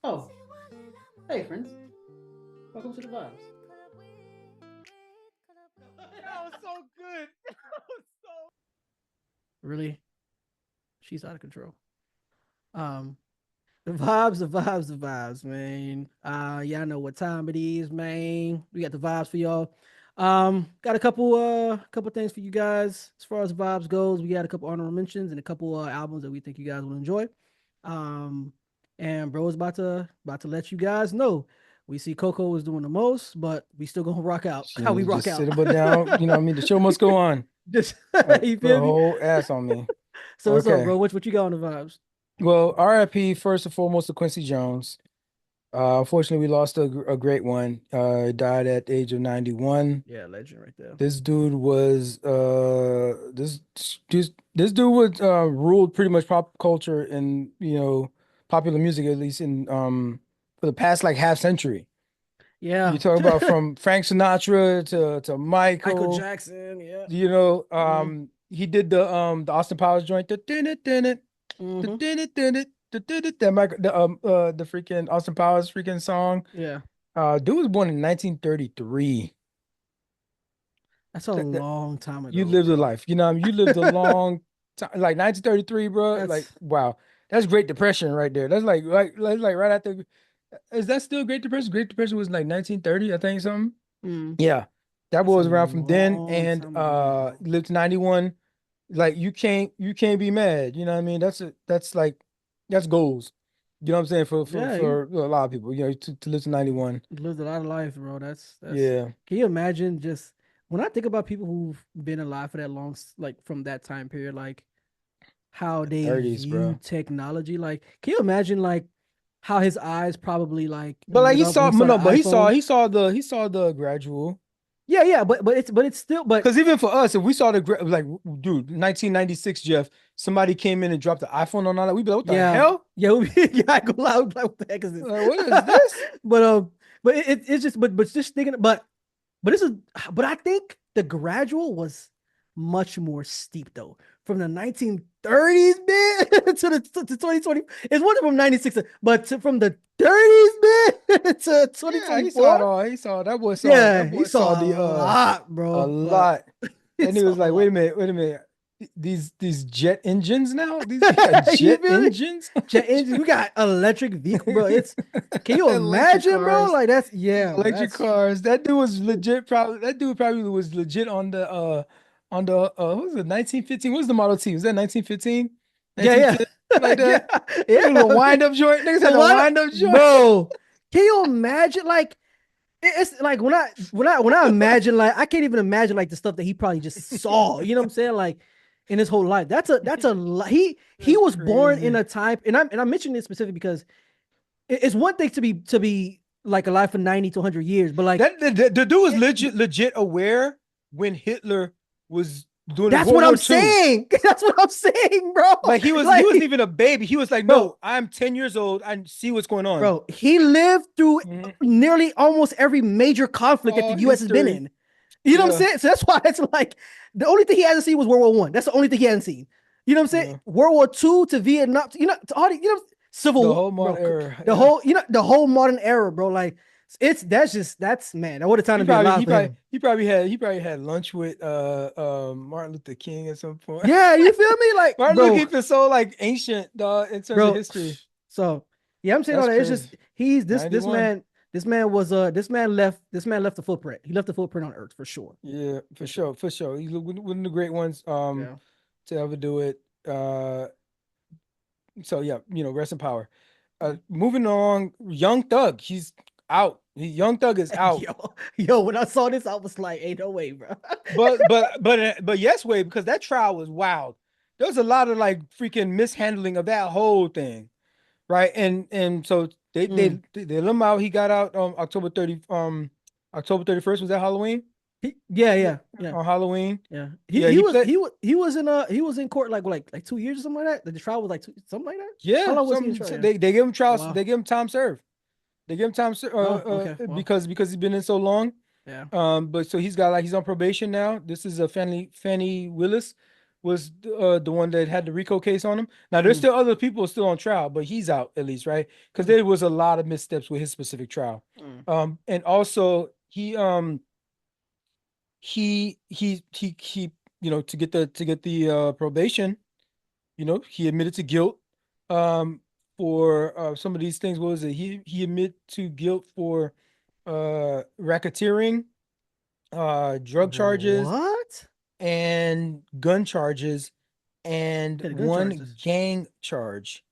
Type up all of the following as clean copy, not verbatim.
Oh, hey friends, welcome to the vibes. That was so good. That was so. Really, she's out of control. Um, the vibes, man. Y'all know what time it is, man. We got the vibes for y'all. Got a couple things for you guys as far as vibes goes. We got a couple honorable mentions and a couple albums that we think you guys will enjoy. Um, and bro is about to let you guys know. We see Coco was doing the most, but we still gonna rock out. She How we needs to rock just out. sit her butt down. You know what I mean? The show must go on. Just you Put a feel me? whole ass on me. So what's up, Okay. bro? What you got on the vibes? Well, RIP first and foremost to Quincy Jones. Unfortunately, we lost a great one. He died at the age of 91. Yeah, legend right there. This dude was this dude was ruled pretty much pop culture and popular music, at least in for the past like half century. Yeah. You talk about from Frank Sinatra to Michael Michael. Jackson, yeah. Mm, He did the Austin Powers joint, hmm the freaking Austin Powers freaking song. Yeah. Dude was born in 1933. That's a That, that long time you ago, lived a bro. life. You know, what I mean, you lived a long time, like 1933, bro. Like, That's wow, that's Great Depression right there. That's like right after. Is that still Great Depression? Great Depression was like 1930, I think something. mm, Yeah, that that's boy a was around from then long and time ago, bro. lived to 91. Like you can't be mad. You know what I mean? That's like that's goals. You know what I'm saying? For for Yeah, for a lot of people, to live to 91. he lived a lot of life, bro. That's Yeah, can you imagine just when I think about people who've been alive for that long, like from that time period, like how they 30s, bro. view technology. Like, can you imagine like how his eyes probably like But like lit he up when saw, he saw the no, but he saw iPhone? he saw the gradual. Yeah, yeah, but it's still but Because even for us, if we saw like, dude, 1996, Jeff, somebody came in and dropped the iPhone on all that, we'd be like, what the yeah, hell? yeah, yeah, I go loud like what the heck is this? What is this? but it's just but just thinking but this is but I think the gradual was much more steep though. From the 1930s, man, to 2020. It's one from 96, but from the 30s, man, to Yeah, he saw it 2024. all. He saw that boy saw that Yeah, he boy saw saw a the lot, a bro. But lot. he And he saw was a like, lot. wait a minute. These jet engines now? These we got You jet feel me? engines? Jet engines. We got electric vehicle, bro. It's can you Electric imagine, bro? cars. Like that's yeah, bro. Electric That's cars. That dude was legit. That dude probably was legit on the what was it 1915? What was the Model T? Was that 1915? yeah, 1910? Like yeah, that. yeah, It was a wind up joint. Niggas had the a one, wind up joint. bro. Can you imagine? Like it's like when I imagine like I can't even imagine like the stuff that he probably just saw. You know what I'm saying? Like in his whole life. He That's was born in crazy. a time, and I'm mentioning this specifically because it's one thing to be like alive for 90 to 100 years, but like The dude was it, legit aware when Hitler was doing that's World what War I'm II. saying. That's what I'm saying, bro. Like he wasn't Like, even a baby. He was like, bro, no, I'm 10 years old. I see what's going on. he lived through Mhm. nearly almost every major conflict that the All U.S. has been history. in. You know what I'm Yeah. saying? So that's why it's like the only thing he hasn't seen was World War I. That's the only thing he hasn't seen. You know what I'm saying? Yeah. World War II to Vietnam, to all the, Civil The War, whole bro. modern era. The Yeah. whole, the whole modern era, bro. Like that's man. What a time He to be probably alive he for probably him. he probably had lunch with Martin Luther King at some point. Yeah, you feel me? Like, Martin Luther bro, King is so like ancient, dog, in terms of bro. history. So yeah, I'm saying all That's that. It's crazy. just he's this 91. man. This man left a footprint. He left a footprint on Earth for sure. Yeah, for For sure. sure, for sure. He's one of the great ones Yeah. to ever do it. So yeah, rest in power. Moving on, Young Thug, he's out. Young Thug is out. Yo, when I saw this, I was like, ain't no way, bro. But yes, way because that trial was wild. There was a lot of like freaking mishandling of that whole thing, right? And so they they Mm. they let him out. He got out October 31st. Was that Halloween? Yeah, Yeah, yeah, yeah, on Halloween. yeah. He Yeah, he he was played. he was in court like 2 years or something like that. The trial was like something like that. How Yeah, long was he in some trial? so Yeah. they give him Oh trials. wow. They give him time served. They give him time Oh, okay. Well, because he's been in so long. yeah. But so he's got like he's on probation now. This is a Fannie Willis was the one that had the RICO case on him. Now there's Mm, still other people still on trial, but he's out at least, right? Because mm, there was a lot of missteps with his specific trial. mm. And also he to get the probation, he admitted to guilt for some of these things. What was it? He admitted to guilt for racketeering, drug charges, What? and gun charges, and Yeah, the gun one charges. gang charge.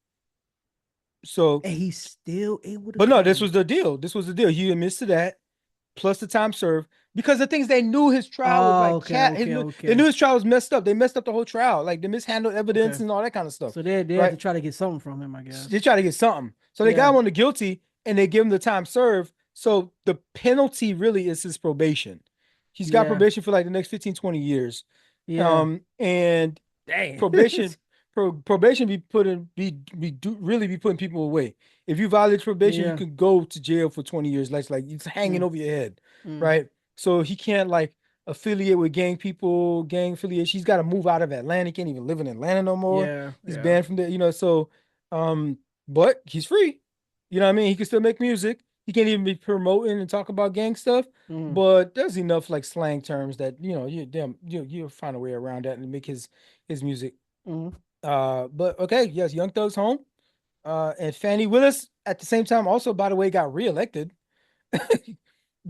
So, And he's still able to but no, this was claim. the deal. This was the deal. He admits to that, plus the time served. Because the things they knew his trial was Oh, like okay, okay, they knew okay, his trial was messed up. They messed up the whole trial. Like they mishandled evidence okay. and all that kind of stuff. So they had Right? to try to get something from him, I They guess. try to get something. So they got Yeah, him on the guilty and they give him the time served. So the penalty really is his probation. He's got yeah, probation for like the next 15, 20 years. yeah. And Dang. probation probation really be putting people away. If you violate probation, you Yeah. could go to jail for 20 years. Like it's hanging Mm, over your head, mm. right? So he can't like affiliate with gang people, gang affiliation. He's got to move out of Atlanta. He can't even live in Atlanta no more. Yeah, He's yeah. banned from there. So um, but he's free. You know what I mean? He can still make music. He can't even be promoting and talking about gang stuff. Mm, But there's enough like slang terms that you'll find a way around that and make his music. mm. But okay, yes, Young Thug's home. And Fannie Willis at the same time also, by the way, got reelected.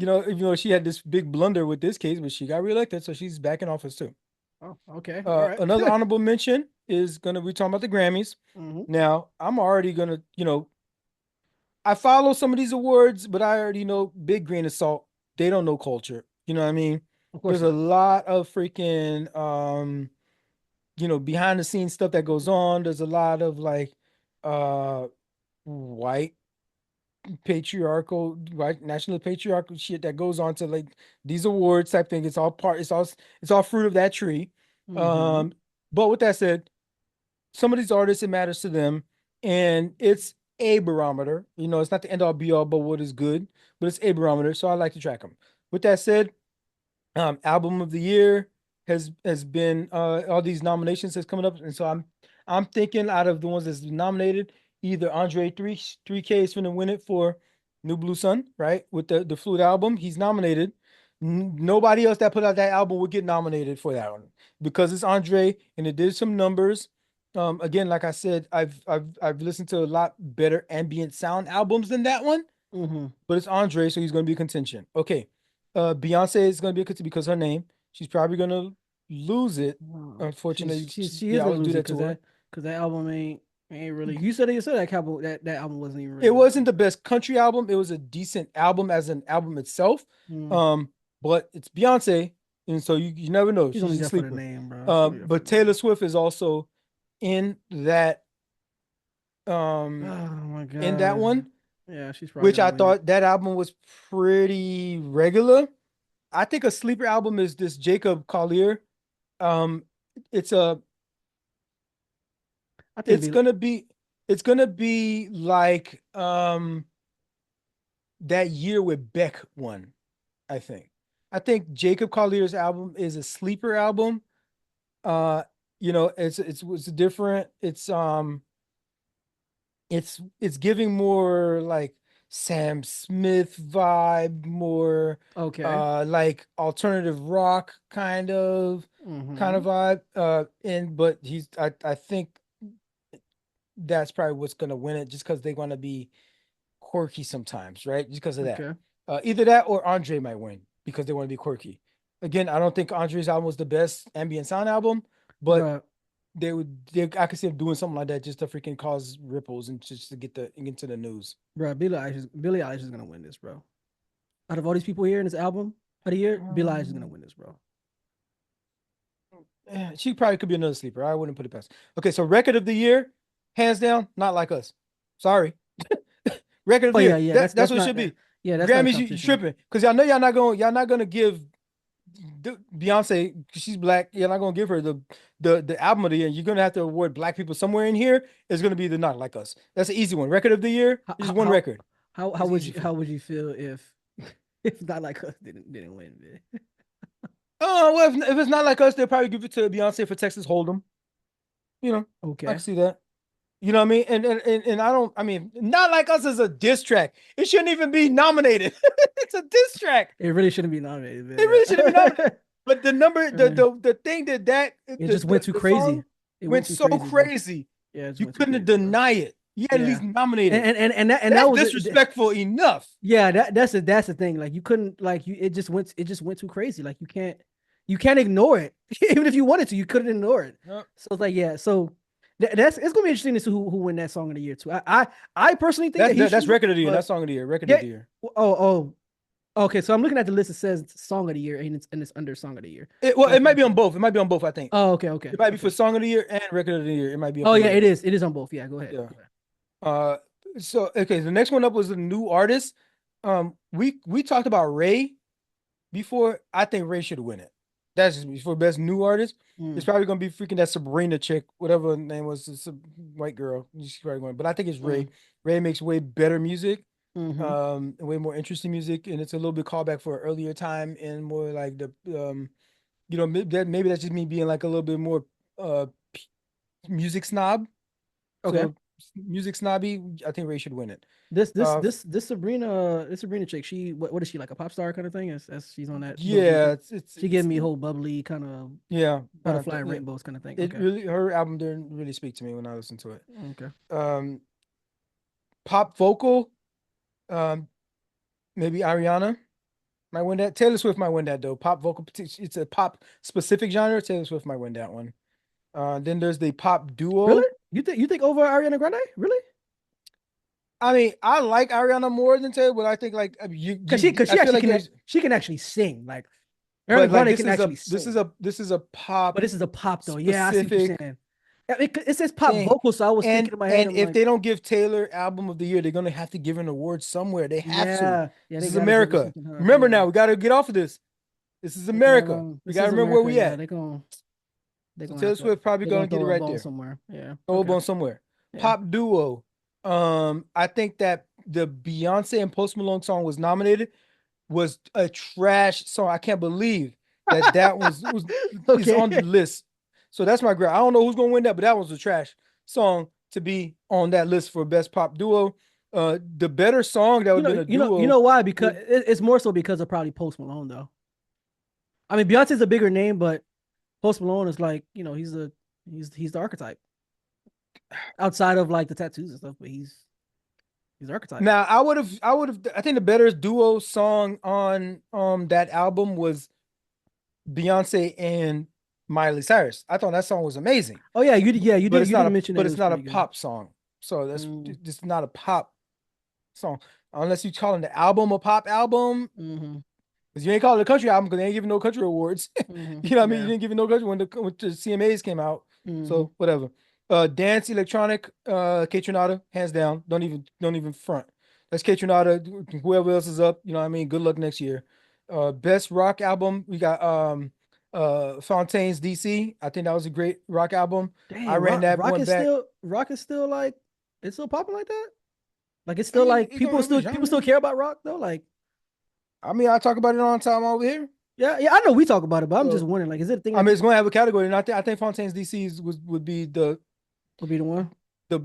Even though she had this big blunder with this case, but she got reelected, so she's back in office too. Oh, okay. All right. Another honorable mention is gonna be talking about the Grammys. Hmm. Now, I'm already gonna, I follow some of these awards, but I already know big grain of salt. They don't know culture. You know what I mean? Of course There's a not. lot of freaking behind the scenes stuff that goes on. There's a lot of like uh white patriarchal, white national patriarchal shit that goes on to like these awards type thing. It's all fruit of that tree. Hmm. Um, but with that said, some of these artists it matters to them, and it's a barometer. It's not the end all be all, but what is good, but it's a barometer. So I like to track them. With that said, album of the year has been all these nominations that's coming up, and so I'm thinking out of the ones that's nominated, either Andre 3K is going to win it for New Blue Sun, right? With the flute album, he's nominated. Nobody else that put out that album would get nominated for that one because it's Andre and it did some numbers. Again, like I said, I've listened to a lot better ambient sound albums than that one, Hmm. but it's Andre, so he's going to be contention. Okay. Beyonce is going to be a contention because her name. She's probably going to lose it. Wow. Unfortunately, She they is gonna always do lose it that to her. because that album ain't really. You said it yourself. That album wasn't even It really. wasn't the best country album. It was a decent album as an album itself. Mm. Um, but it's Beyonce, and so you never know. She's She's only a there for the sleeper. name, bro. She's only there for But the Taylor name. Swift is also in that um Oh my in that god. one, Yeah, she's probably which gonna I win it. thought that album was pretty regular. I think a sleeper album is this Jacob Collier. Um, it's a I think it's be gonna be it's gonna be like that year with Beck won, I think. I think Jacob Collier's album is a sleeper album. Uh, it's different. It's giving more like Sam Smith vibe, more okay. like alternative rock kind of Mm-hmm. vibe. And but I think that's probably what's gonna win it just because they want to be quirky sometimes, right? Just because of that. Okay. Either that or Andre might win because they want to be quirky. Again, I don't think Andre's album was the best ambient sound album, but Bruh, I could see them doing something like that just to freaking cause ripples and just to get into the news. Billie Eilish is gonna win this, bro. Out of all these people here in this album of the year, Billie Eilish is gonna Um, win this, bro. she probably could be another sleeper. I wouldn't put it past. Okay, so record of the year, hands down, not like us. Sorry. Record of Oh the yeah, year. yeah. That's That's what it not should that. be. Yeah, that's not a Grammys, you competition. tripping because y'all know y'all not gonna give Beyonce, 'cause she's black. You're not gonna give her the album of the year. You're gonna have to award black people somewhere in here. It's gonna be the Not Like Us. That's an easy one. Record of the year. How Just how one how record. How It's would easy you for how me. would you feel if Not Like Us didn't win, man? Oh, well, if it's not like us, they'll probably give it to Beyonce for Texas Hold'em. You know, I can Okay. see that. You know what I mean? And I don't. I mean, not like us is a diss track. It shouldn't even be nominated. It's a diss track. It really shouldn't be nominated, It man. really shouldn't be nominated. Yeah. But the number, Uh, the thing that it just went too the crazy. song It went went too so crazy, bro. crazy, Yeah, it just you went too couldn't crazy, bro. deny it. You had at least Yeah. nominate it. And that That's was it. disrespectful enough. Yeah, that's the thing. Like you couldn't like you it just went too crazy. Like you can't ignore it. Even if you wanted to, you couldn't ignore it. Yep. So it's like yeah, so that's it's gonna be interesting to see who win that song of the year too. I personally think that he That's should, record of the year, not but song of the year. Record of yeah. the year. Oh, okay. So I'm looking at the list. It says song of the year and it's under song of the year. Well, So it might be on both. It might be on both. I think oh, okay, it might be for okay. song of the year and record of the year. It might be up Oh for yeah, both. it is on both. Yeah, go ahead. Yeah. Go ahead. Uh, so okay, the next one up was a new artist. We talked about Ray before. I think Ray should win it. That's just me. For best new artist. It's Mm, probably gonna be freaking that Sabrina chick, whatever her name was. It's a white girl. She's probably going, but I think it's Ray. mm, Ray makes way better music, mm-hmm. and way more interesting music, and it's a little bit callback for an earlier time and more like the maybe that's just me being like a little bit more uh p- music snob. Okay. So music snobby, I think Ray should win it. This Uh, this this Sabrina this Sabrina chick, she what is she like a pop star kind of thing? As she's on that little yeah, DJ. She giving me a whole bubbly kind of yeah, kind of butterfly and yeah. rainbows kind of thing. It Okay. really her album didn't really speak to me when I listened to it. Okay. Um, Pop vocal, um, maybe Ariana might win that. Taylor Swift might win that though. Pop vocal, it's a pop specific genre. Taylor Swift might win that one. Then there's the pop Really? duo. You think over Ariana Grande? Really? I mean, I like Ariana more than Taylor, but I think like Cause I she feel actually like can there's, she can actually sing. Like Ariana but like Grande can actually sing. this is a But pop this is a pop though. Yeah, I see what you're specific saying. Yeah, it says pop thing. vocal, so I was thinking in my head, And I'm if like, they don't give Taylor album of the year, they're gonna have to give an award somewhere. They have to. yeah, This they is gotta give it America. something to her. Remember Yeah. now, we gotta get off of this. This is America. We This gotta is remember where America. we Yeah, at. they're So gonna have Taylor to Swift probably they're gonna gonna get it throw a right bone there. somewhere. Yeah. Throw a Okay. bone somewhere. Yeah. Pop duo. I think that the Beyonce and Post Malone song was nominated was a trash song. I can't believe that was is Okay. on the list. So that's my grade. I don't know who's gonna win that, but that was a trash song to be on that list for best pop duo. The better song that would have been a You duo. know why? Because would- it's more so because of probably Post Malone though. I mean, Beyonce's a bigger name, but Post Malone is like, he's the archetype outside of like the tattoos and stuff, but he's the archetype. Now I think the better duo song on that album was Beyonce and Miley Cyrus. I thought that song was amazing, Oh yeah, but you didn't mention that but it it's was not a pretty good. pop song. So that's Mm, just not a pop song unless you calling the album a pop album. mm-hmm, Because you ain't calling it a country album because they ain't giving no country awards. mm-hmm, You know what I mean? You yeah. didn't give it no country when the CMAs came out. Mm-hmm. So whatever. Dance electronic, Kaytranada, hands down. Don't even front. That's Kaytranada. Whoever else is up, you know what I mean? Good luck next year. Best rock album, we got Fontaine's DC. I think that was a great rock album. I Dang, ran that one back. Rock is still like it's still popping like that. Like it's I still mean, like it don't have a people genre. still care about rock though. Like I mean, I talk about it all the time over here. yeah, I know we talk about it, but I'm just So wondering like is it a thing I that mean, it's people going to have a category, and I think Fontaine's DC's would be would be the one? the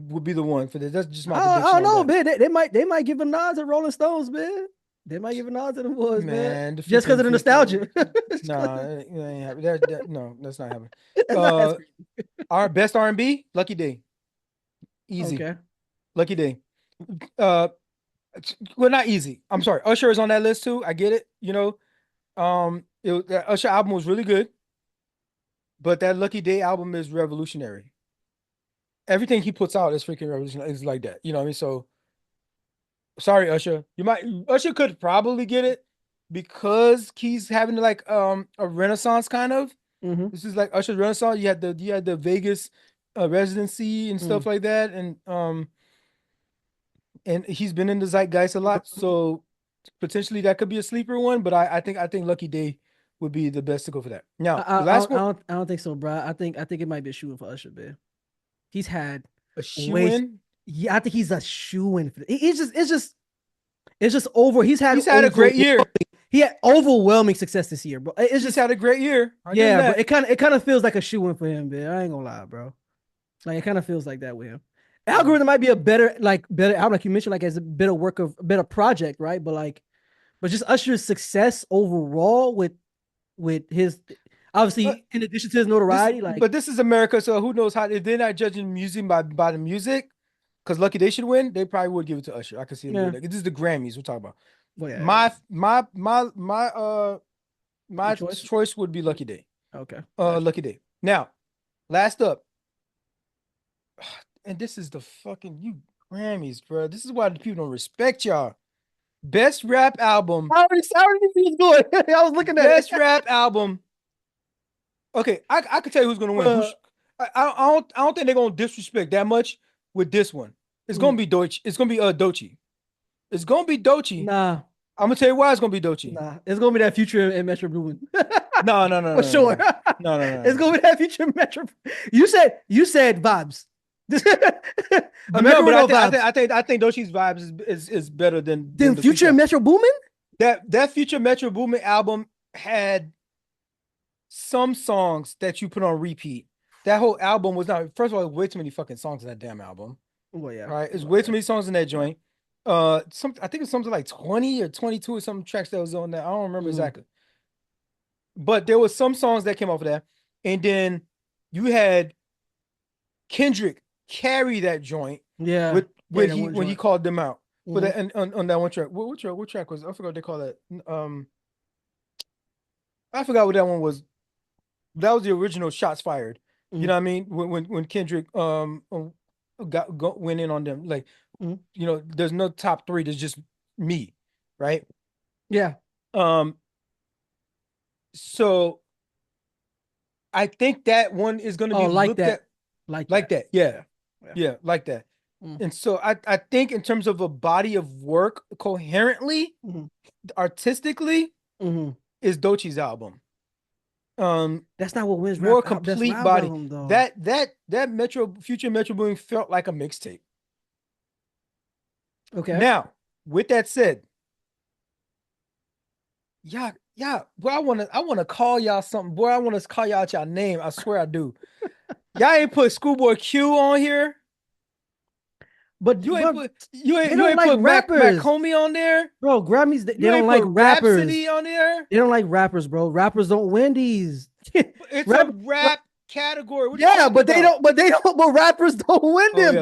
one for this. That's just my I prediction don't on know, that. man. They might give a nod to Rolling Stones, man. They might give a nod to the boys, man. Man, the Just because freaking of the freaking nostalgia. Just 'cause- nah, it ain't happen. No, that's not happening. that's not as Uh, crazy. our best R&B, Lucky Day, easy, Okay. Lucky Day. Uh, well, not easy. I'm sorry. Usher is on that list too. I get it. That Usher album was really good, but that Lucky Day album is revolutionary. Everything he puts out is freaking revolutionary. It's like that. You know what I mean? So sorry, Usher. Usher could probably get it because he's having like a renaissance kind of. Mm-hmm. This is like Usher's renaissance. You had the Vegas residency and stuff Mm. like that, and he's been in the zeitgeist a lot. So potentially that could be a sleeper one, but I think Lucky Day would be the best to go for that. Now the last one, I don't think so, bro. I think it might be a shooting for Usher, man. He's had a shoe ways. in. Yeah, I think he's a shoe in for it's just It's just over. He's had a great year. He had overwhelming success this year, bro. It's just had a great year. Yeah, but it kind of feels like a shoe-in for him, man. I ain't gonna lie, bro. Like it kind of feels like that with him. Algorithm might be a better album, like you mentioned, like as a better project, right? But just Usher's success overall with his obviously in addition to his notoriety, but this is America, so who knows how they're not judging music by the music. Because Lucky Day should win, they probably would give it to Usher. I can see him doing that. This is the Grammys we're talking about. Well, my choice would be Lucky Day. Okay. Lucky Day. Now, last up, and this is the fucking you Grammys, bro. This is why the people don't respect y'all. Best rap album. I already knew he was going. I was looking at best rap album. Okay, I can tell you who's gonna win. I don't think they're gonna disrespect that much with this one. It's gonna be Doechii. It's gonna be Doechii. It's gonna be Doechii. Nah. I'm gonna tell you why it's gonna be Doechii. Nah, it's gonna be that Future and Metro Boomin. No. For sure. No. It's gonna be that Future Metro. You said vibes. No, but I think Doechii's vibes is better than Future and Metro Boomin. That Future Metro Boomin album had some songs that you put on repeat. That whole album was not. First of all, way too many fucking songs in that damn album. Well, yeah. Right, it's way too many songs in that joint. I think it's something like 20 or 22 or some tracks that was on there. I don't remember exactly. But there was some songs that came off of that, and then you had Kendrick carry that joint. Yeah. When he called them out. But that, on that one track. What track was? I forgot what they call that. I forgot what that one was. That was the original Shots Fired. You know what I mean? When Kendrick went in on them, like you know, there's no top three. There's just me, right? Yeah. So I think that one is going to be like that. Yeah, like that. And so I think in terms of a body of work, coherently, artistically, is Doechii's album. That's not what wins. More complete body. Album, that Future Metro Boomin felt like a mixtape. Okay. Now, with that said, yeah. Boy, I wanna call y'all something. Boy, I want to call y'all out y'all name. I swear I do. Y'all ain't put Schoolboy Q on here. But you ain't put Mac Comey on there, bro. Grammys they don't like rappers. Rhapsody on there. They don't like rappers, bro. Rappers don't win these. It's a rap category. But rappers don't win them.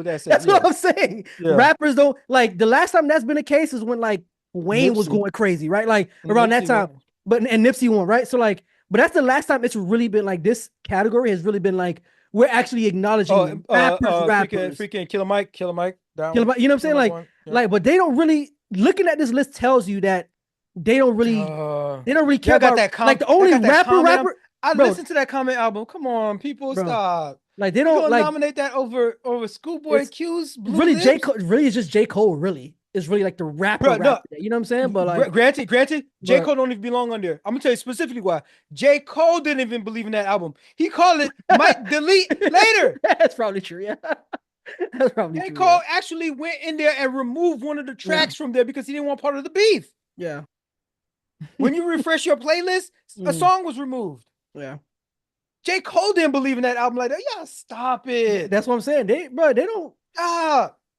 That's what I'm saying. Yeah. Rappers don't like. The last time that's been the case is when like Wayne was going crazy, right? Like around that time. And Nipsey won, right? So like, but that's the last time it's really been like this category has really been like. We're actually acknowledging rappers. Freaking Killer Mike. You know what I'm saying? But they don't really looking at this list tells you that they don't really care about that. Like the only rapper. I listened to that Comment album. Come on, people, stop. Like they don't like nominate that over Schoolboy Q's. Really, J. Cole. Really, it's just J. Cole. Really. Is really like the rapper. You know what I'm saying? But like, granted, J. Cole don't even belong on there. I'm gonna tell you specifically why. J. Cole didn't even believe in that album. He called it might delete later. That's probably true. Yeah, that's probably true. J. Cole actually went in there and removed one of the tracks from there because he didn't want part of the beef. Yeah. When you refresh your playlist, a song was removed. Yeah. J. Cole didn't believe in that album like that. Yeah, stop it. That's what I'm saying. They don't.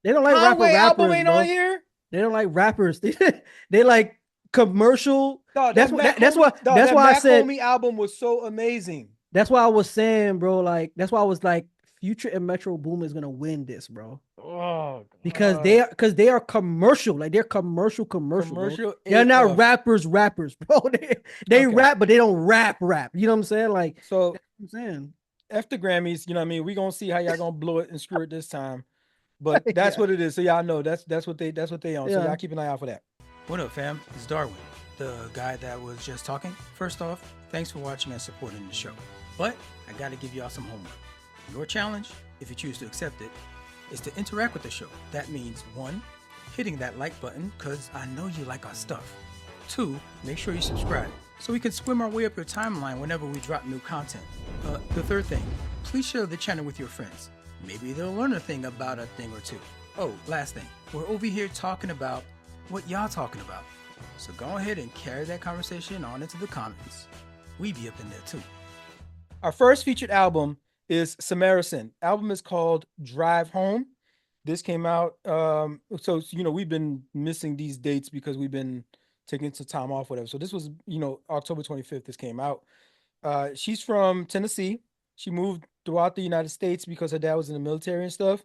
They don't like rappers. Album ain't on here. They don't like rappers. They like commercial. That's why I said Homie album was so amazing. That's why I was saying, bro. Like that's why I was like, Future and Metro Boomin is gonna win this, bro. Oh, because they are commercial. Like they're commercial. They're not rappers, bro. They rap, but they don't rap. You know what I'm saying? Like so. That's what I'm saying. After Grammys, you know what I mean. We gonna see how y'all gonna blow it and screw it this time. But that's what it is. So y'all know that's what they on. So y'all keep an eye out for that. What up, fam? It's Darwin, the guy that was just talking. First off, thanks for watching and supporting the show. But I gotta give y'all some homework. Your challenge, if you choose to accept it, is to interact with the show. That means 1, hitting that like button, because I know you like our stuff. 2, make sure you subscribe so we can swim our way up your timeline whenever we drop new content. The third thing, please share the channel with your friends. Maybe they'll learn a thing about a thing or two. Oh, last thing. We're over here talking about what y'all talking about. So go ahead and carry that conversation on into the comments. We be up in there too. Our first featured album is Samara Cyn. Album is called Drive Home. This came out. So we've been missing these dates because we've been taking some time off, whatever. So this was October 25th. This came out. She's from Tennessee. She moved throughout the United States because her dad was in the military and stuff.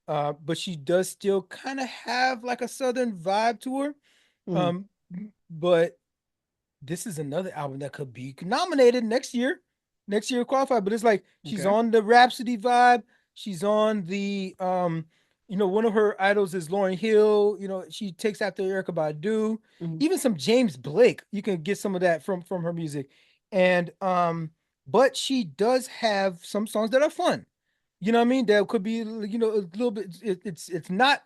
But she does still kind of have like a southern vibe to her. Mm, Um, but this is another album that could be nominated next year. Next year qualified, but it's like she's okay. on the Rhapsody vibe. She's on the one of her idols is Lauryn Hill. She takes after Erykah Badu. Mm, Even some James Blake. You can get some of that from her music. And but she does have some songs that are fun. You know what I mean? That could be a little bit. It's not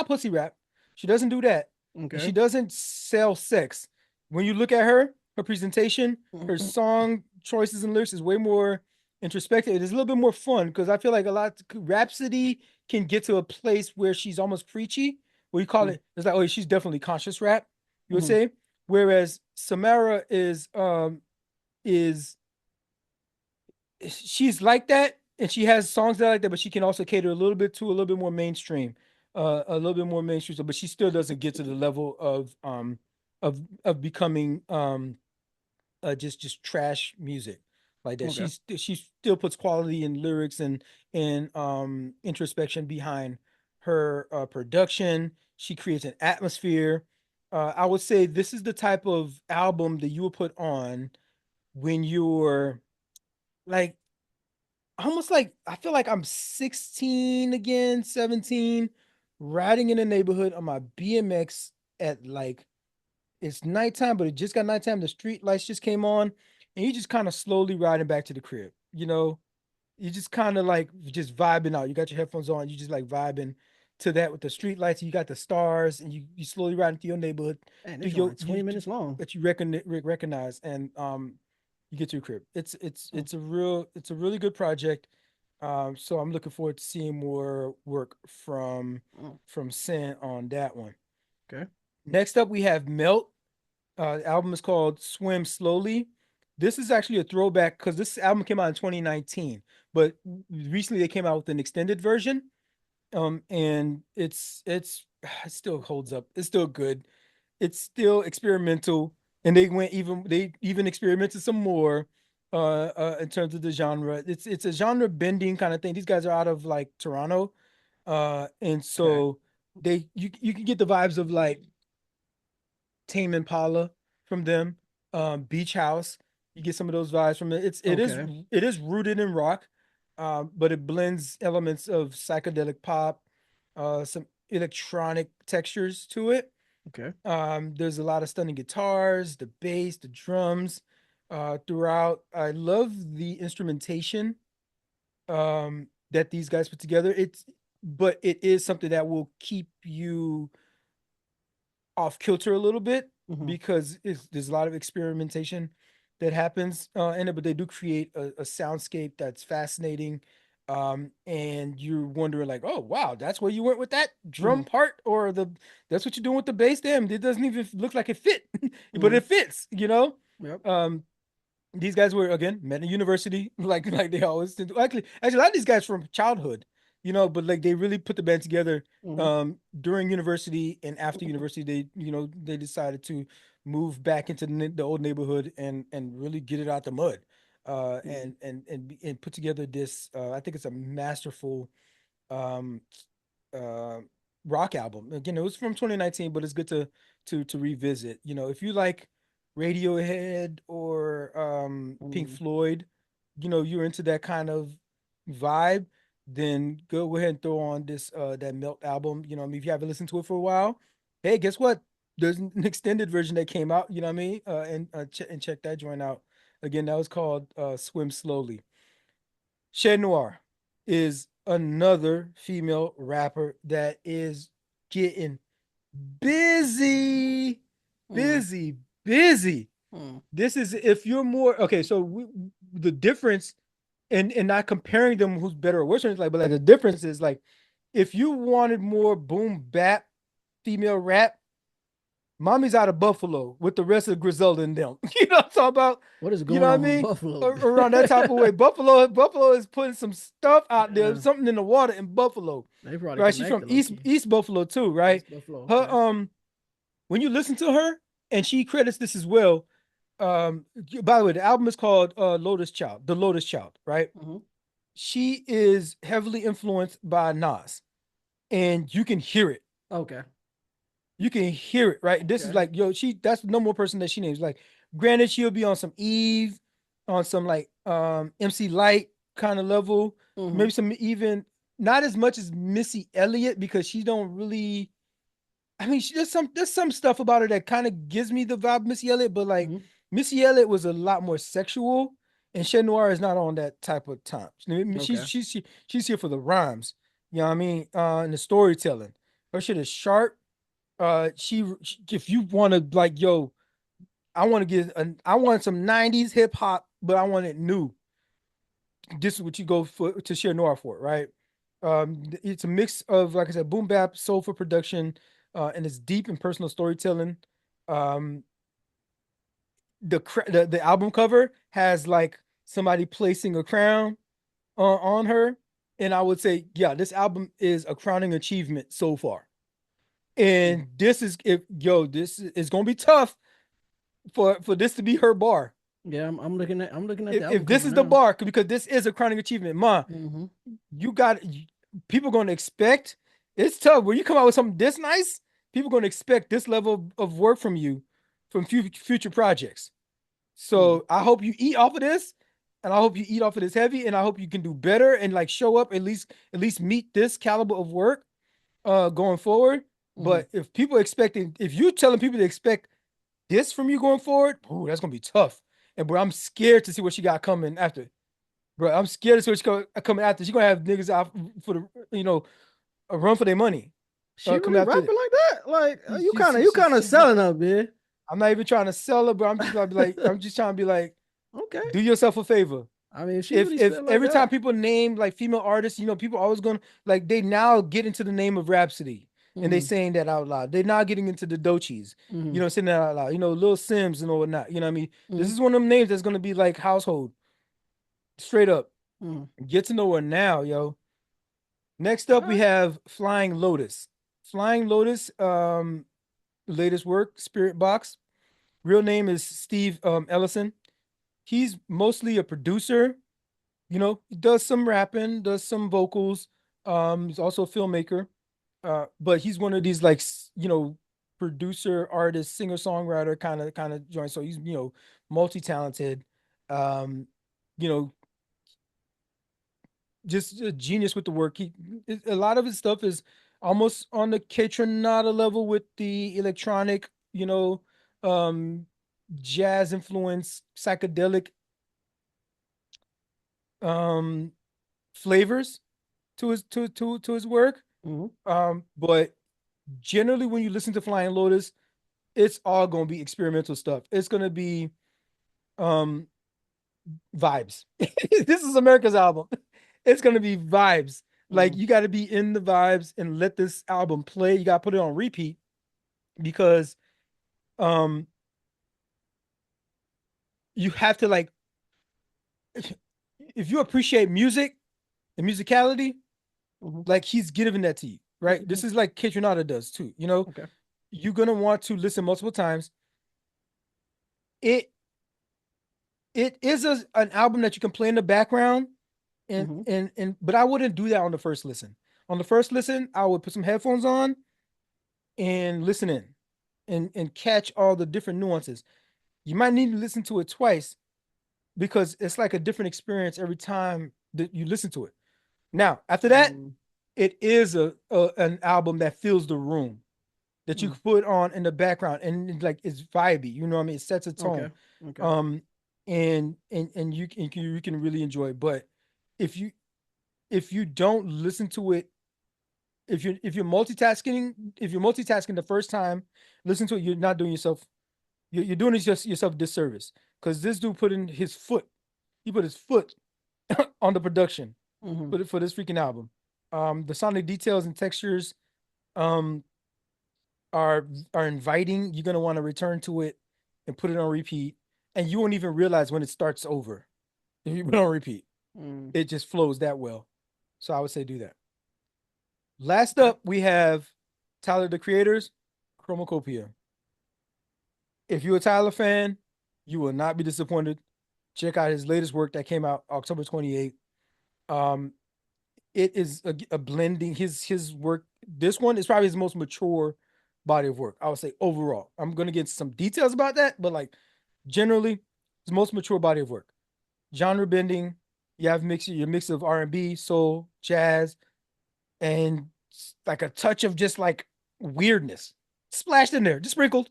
pussy rap. She doesn't do that, and she okay. doesn't sell sex. When you look at her presentation, her Mhm. song choices and lyrics is way more introspective. It is a little bit more fun because I feel like a lot Rhapsody can get to a place where she's almost preachy. Where you call Mm, it, it's like, oh, she's definitely conscious rap. You would mhm. say, whereas Samara is she's like that, and she has songs that are like that, but she can also cater a little bit more mainstream, a little bit more mainstream. So, but she still doesn't get to the level of becoming just trash music like that. Okay. She still puts quality in lyrics and introspection behind her production. She creates an atmosphere. I would say this is the type of album that you would put on when you're like almost like I feel like I'm 16 again, 17, riding in the neighborhood on my BMX at like it's nighttime, but it just got nighttime. The street lights just came on, and you just kind of slowly riding back to the crib. You just kind of like just vibing out. You got your headphones on, you just like vibing to that with the street lights. You got the stars, and you slowly riding through your neighborhood, Man, through this joint your like 20 minutes long. that you recognize, and you get to your crib. Mm, It's a really good project. So I'm looking forward to seeing more work mm, from Sin on that one. okay. Next up, we have Melt. The album is called Swim Slowly. This is actually a throwback because this album came out in 2019, but recently they came out with an extended version. And it still holds up. It's still good. It's still experimental, and they even experimented some more in terms of the genre. It's a genre bending kind of thing. These guys are out of like Toronto, and Okay. so you can get the vibes of like Tame Impala from them, Beach House. You get some of those vibes from it. Okay. It is rooted in rock, but it blends elements of psychedelic pop, some electronic textures to it. Okay. There's a lot of stunning guitars, the bass, the drums, throughout. I love the instrumentation that these guys put together. But it is something that will keep you off kilter a little bit Hmm. because there's a lot of experimentation that happens in it, but they do create a soundscape that's fascinating. And you're wondering like, oh wow, that's where you went with that Hmm. drum part, or that's what you're doing with the bass. Damn, it doesn't even look like it fit, but Hmm. it fits. Yep. Um, these guys were again met in university, like they always do. Actually, a lot of these guys from childhood, but like they really put the band together Hmm. during university and after university. They decided to move back into the old neighborhood and really get it out the mud, Hmm. and put together this. I think it's a masterful um, uh, rock album. Again, it was from 2019, but it's good to revisit. If you like Radiohead or Pink Hmm. Floyd, you're into that kind of vibe, then go ahead and throw on this that Melt album. I mean, if you haven't listened to it for a while, hey, guess what? There's an extended version that came out. You know what I mean? And check that joint out. Again, that was called Swim Slowly. Chez Noir is another female rapper that is getting busy, Hmm. busy, busy. Hmm. This is if you're more okay. So the difference, and not comparing them who's better or worse, or anything like, but like the difference is like if you wanted more boom bap female rap, Mommy's out of Buffalo with the rest of Griselda and them. You know what I'm talking about? What is You know going what I on with mean? Buffalo? Around that type of way. Buffalo is putting some stuff out there, Yeah, something in the water in Buffalo. they probably Right? She's from connected, low key. East Buffalo too, right? East Buffalo. Her Okay. when you listen to her, and she credits this as well. By the way, the album is called Lotus Child, The Lotus Child, right? Mm-hmm. She is heavily influenced by Nas, and you can hear it. Okay. You can hear it, right? This is Okay. like, yo, that's the number one person that she names. Like, granted, she'll be on some Eve, on some like MC Light kind of level, Mm-hmm. maybe some even not as much as Missy Elliott because she don't really. I mean, there's some stuff about her that kind of gives me the vibe of Missy Elliott, but like Mm-hmm. Missy Elliott was a lot more sexual, and Chet Noir is not on that type of time. I mean, Okay. she's here for the rhymes, you know what I mean, and the storytelling. Her shit is sharp. If you want to like, yo, I want some '90s hip hop, but I want it new. This is what you go for to share Noir for, right? It's a mix of, like I said, boom bap, soulful production, and it's deep and personal storytelling. Um, the album cover has like somebody placing a crown on her, and I would say, yeah, this album is a crowning achievement so far. Mm. And this is if yo, this is gonna be tough for this to be her bar. Yeah, I'm looking at the album If this cover is the now. bar, because this is a crowning achievement, ma, Mm-hmm. you got people going to expect. It's tough when you come out with something this nice. People going to expect this level of work from you from future projects. Mm. So I hope you eat off of this, and I hope you eat off of this heavy, and I hope you can do better and like show up at least meet this caliber of work going forward. Mm-hmm. But if you're telling people to expect this from you going forward, ooh, that's gonna be tough. And bro, I'm scared to see what she got coming after. Bro, I'm scared to see what's coming after. She's gonna have niggas out for a run for their money. She Coming really after it. rapping like that? Like you kind of She's not. selling up, man. I'm not even trying to sell her, bro. I'm just gonna be like, I'm just trying to be like, Okay. do yourself a favor. I mean, if she If really if spit like every time that. people name like female artists, people always gonna like they now get into the name of Rhapsody and they Mm-hmm. saying that out loud. They're now getting into the Doechis, Mm-hmm. saying that out loud. Lil Sims and all whatnot. You know what I mean? This Mm-hmm. is one of them names that's gonna be like household, straight up. Mm-hmm. Get to know her now, yo. Next All up, we right. have Flying Lotus. Flying Lotus, latest work, Spirit Box. Real name is Steve Ellison. He's mostly a producer. He does some rapping, does some vocals. He's also a filmmaker. But he's one of these like producer, artist, singer, songwriter kind of joint. So he's multi-talented. Um, you know, just a genius with the work. A lot of his stuff is almost on the Kaytranada level with the electronic, um, jazz influence, psychedelic um flavors to his work. Mm-hmm. But generally when you listen to Flying Lotus, it's all gonna be experimental stuff. It's gonna be um vibes. This is America's album. It's gonna be vibes. Like Mm-hmm. you got to be in the vibes and let this album play. You got to put it on repeat because um you have to like if you appreciate music and musicality, Mm-hmm. like he's giving that to you, right? Mm-hmm. This is like Kaytranada does too. Okay. You're gonna want to listen multiple times. It it is an album that you can play in the background and Mm-hmm. but I wouldn't do that on the first listen. On the first listen, I would put some headphones on and listen in and catch all the different nuances. You might need to listen to it twice because it's like a different experience every time that you listen to it. Now, after that, Mm-hmm. it is an album that fills the room that you Mm-hmm. can put on in the background and like it's vibey. You know what I mean? It sets a Okay. tone. Okay. Um, and you can really enjoy it. But if you if you don't listen to it, if you're multitasking the first time, listen to it. You're not doing yourself. You're doing yourself disservice because this dude put in his foot. He put his foot on the production Mm-hmm. for this freaking album. The sonic details and textures, um, are inviting. You're gonna want to return to it and put it on repeat, and you won't even realize when it starts over. If you put it on repeat, Mm. it just flows that well. So I would say do that. Last Okay. up, we have Tyler the Creator's Chromacopia. If you're a Tyler fan, you will not be disappointed. Check out his latest work that came out October 28th. Um, it is a blending his work. This one is probably his most mature body of work, I would say overall. I'm gonna get into some details about that, but like generally, his most mature body of work. Genre bending. You have your mix of R&B, soul, jazz, and like a touch of just like weirdness splashed in there, just sprinkled,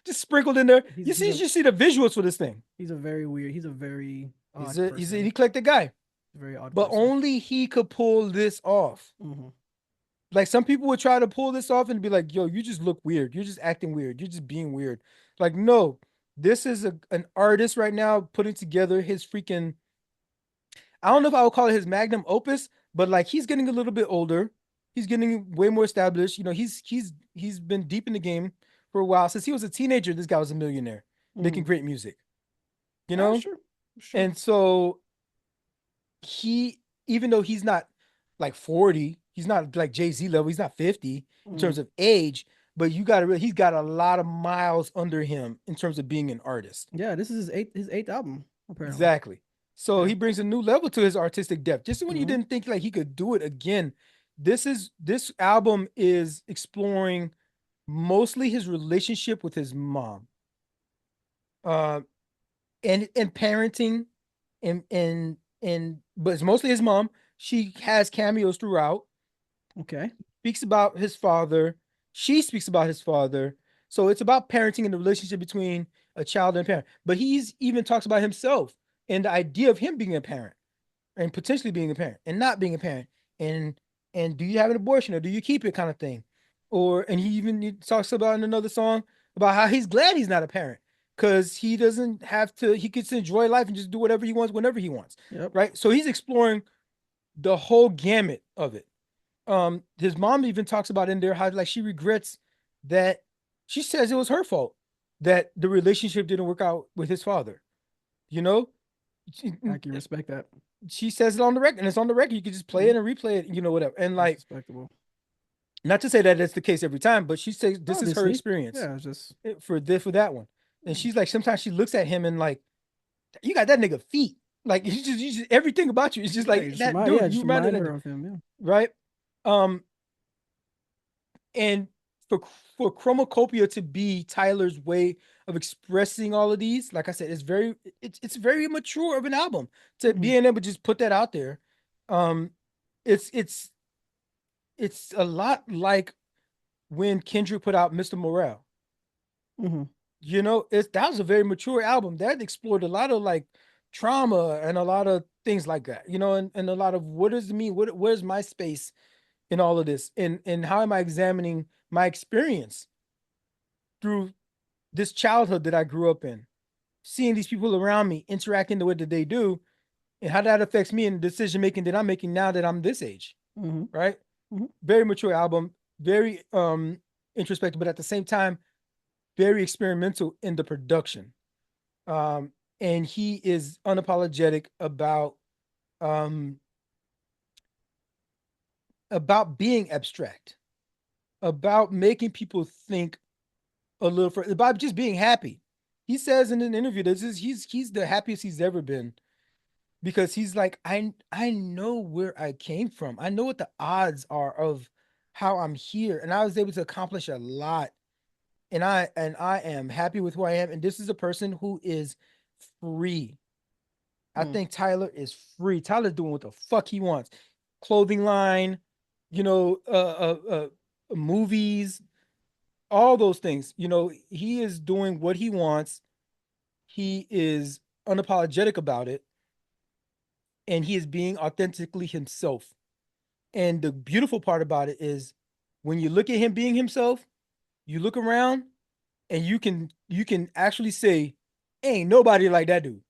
just sprinkled in there. He's You see the visuals for this thing. he's a very weird. He's a very He's odd he's an person. eclectic guy, Very odd but person. only he could pull this off. Hmm. Like some people would try to pull this off and be like, "Yo, you just look weird. You're just acting weird. You're just being weird." Like, no, this is an artist right now putting together his freaking. I don't know if I would call it his magnum opus, but like he's getting a little bit older. He's getting way more established. You know, he's been deep in the game for a while. Since he was a teenager, this guy was a millionaire making Hmm. great music. You Yeah, know, sure, sure. and so he, even though he's not like 40, he's not like Jay-Z level, he's not 50 in Hmm. terms of age, but you got to he's got a lot of miles under him in terms of being an artist. Yeah, this is his eighth album apparently. Exactly. So Yeah. he brings a new level to his artistic depth. Just when you Hmm. didn't think like he could do it again, this album is exploring mostly his relationship with his mom. Uh and parenting and but it's mostly his mom. She has cameos throughout. Okay. Speaks about his father. She speaks about his father. So it's about parenting and the relationship between a child and a parent. But he's even talks about himself and the idea of him being a parent and potentially being a parent and not being a parent. And do you have an abortion or do you keep it kind of thing? Or and he talks about in another song about how he's glad he's not a parent because he doesn't have to, he gets to enjoy life and just do whatever he wants whenever he wants. Yep. Right. So he's exploring the whole gamut of it. His mom even talks about in there how like she regrets that, she says it was her fault that the relationship didn't work out with his father. You know, she, I can respect that. she says it on the record, and it's on the record. You can just play Mhm. it and replay it, you know, whatever. And That's like, respectable. not to say that that's the case every time, but she says this is her Obviously. experience Yeah, it's just for this for that one. And she's like, sometimes she looks at him and like, you got that nigga feet. Like you just everything about you is just yeah, like that dude. You just reminded remind that her dude, of him. Yeah. right? Um, and for Chromacopia to be Tyler's way of expressing all of these, like I said, it's very mature of an album to Hmm. being able to just put that out there. Um, it's it's it's a lot like when Kendrick put out Mr. Morale. Hmm. You know, that was a very mature album that explored a lot of like trauma and a lot of things like that. You know, and a lot of what does it mean? Where's my space in all of this? And how am I examining my experience through this childhood that I grew up in, seeing these people around me interacting the way that they do, and how that affects me in the decision making that I'm making now that I'm this age, Hmm. right? Hmm. Very mature album, very introspective, but at the same time, very experimental in the production. Um, and he is unapologetic um about being abstract, about making people think a little further, about just being happy. He says in an interview that he's the happiest he's ever been because he's like, I know where I came from. I know what the odds are of how I'm here, and I was able to accomplish a lot. And I am happy with who I am. And this is a person who is free. I Mm. think Tyler is free. Tyler's doing what the fuck he wants. Clothing line, you know, movies, all those things. You know, he is doing what he wants. He is unapologetic about it, and he is being authentically himself. And the beautiful part about it is when you look at him being himself, you look around and you can actually say, ain't nobody like that dude.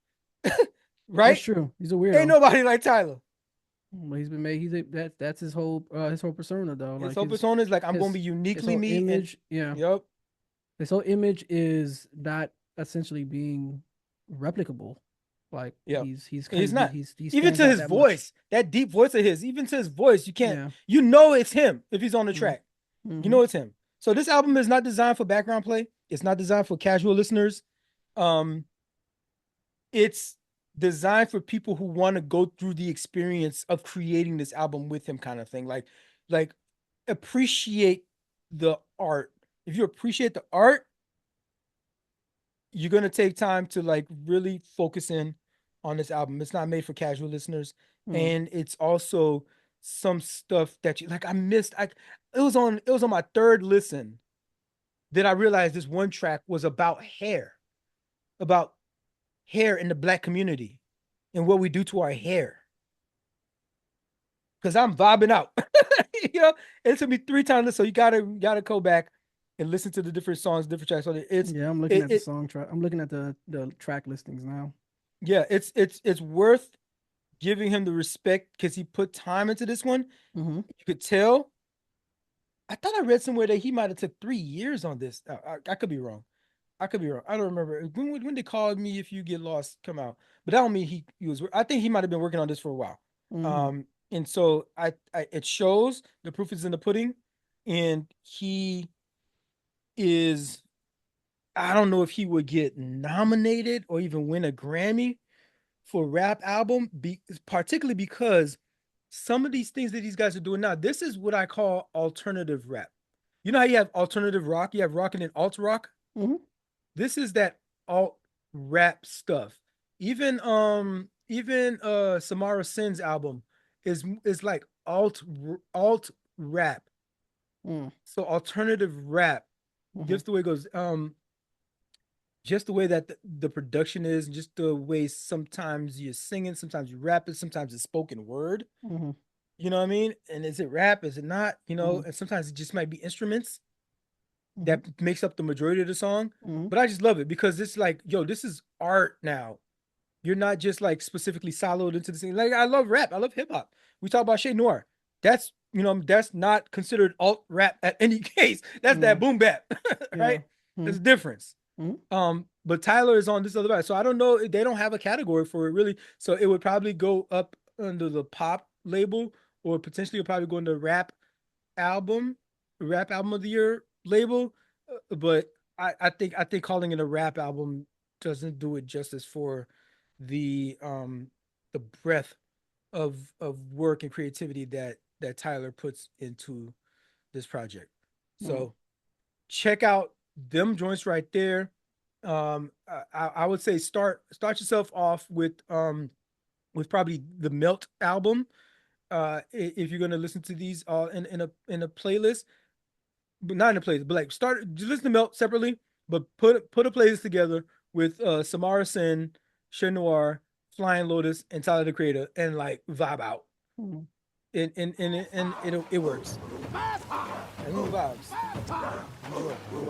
That's Right? true. He's a Ain't weirdo. nobody like Tyler. Well, he's been made. That's his whole persona though. His Like whole persona is like, I'm gonna his be his uniquely whole me, and image. Yeah, yep, his whole image is not essentially being replicable. Like yep. he's He's kind of not. he Even stands to out his that much. voice, that deep voice of his, even to his voice, you can't, Yeah. you know, it's him if he's on the Mm-hmm. track. You Mm-hmm. know it's him. So this album is not designed for background play. It's not designed for casual listeners. Um, it's designed for people who want to go through the experience of creating this album with him, kind of thing. Like appreciate the art. If you appreciate the art, you're gonna take time to like really focus in on this album. It's not made for casual listeners, Mm. and it's also some stuff that you like. I missed. It was on my third listen that I realized this one track was about hair in the black community and what we do to our hair. Because I'm vibing out. You know, it took me 3 times. So you gotta go back and listen to the different songs, different tracks on it. It's Yeah, I'm looking it, at the it song track. I'm looking at the track listings now. yeah, it's worth giving him the respect because he put time into this one. Mm-hmm. You could tell. I thought I read somewhere that he might have took 3 years on this. I could be wrong. I could be wrong. I don't remember when they called me. If you get lost, come out. But that don't mean he was. I think he might have been working on this for a while. Mm-hmm. And so I it shows the proof is in the pudding, and he is. I don't know if he would get nominated or even win a Grammy for rap album, particularly because some of these things that these guys are doing now. This is what I call alternative rap. You know how you have alternative rock, you have rock and then alt rock. Mm-hmm. This is that alt rap stuff. Even Samara Cyn's album is like alt rap. Mm-hmm. So alternative rap, Mm-hmm. just the way it goes. Just the way that the production is, just the way sometimes you're singing, sometimes you rap it, sometimes it's spoken word. Mm-hmm. You know what I mean? And is it rap? Is it not? Mm-hmm. And sometimes it just might be instruments Mm-hmm. that makes up the majority of the song. Mm-hmm. But I just love it because it's like, yo, this is art now. You're not just like specifically siloed into the scene. Like I love rap, I love hip hop. We talk about Shay Noir. That's that's not considered alt rap at any case. That's that Mm-hmm. boom bap, Yeah. right? There's a difference. Mm-hmm. But Tyler is on this other side, so I don't know. They don't have a category for it really. So it would probably go up under the pop label, or potentially it'll probably go into album, rap album of the year label. But I think calling it a rap album doesn't do it justice for the breadth of work and creativity that Tyler puts into this project. Mm-hmm. So check out them joints right there. I would say start yourself off with probably the Meltt album. If you're gonna listen to these all in a playlist, but not in a playlist, but like just listen to Meltt separately, but put a playlist together with Samara Cyn, Chez Noir, Flying Lotus, and Tyler the Creator, and like vibe out. Mm-hmm. And it works. And who vibes? Enjoy. You're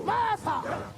welcome.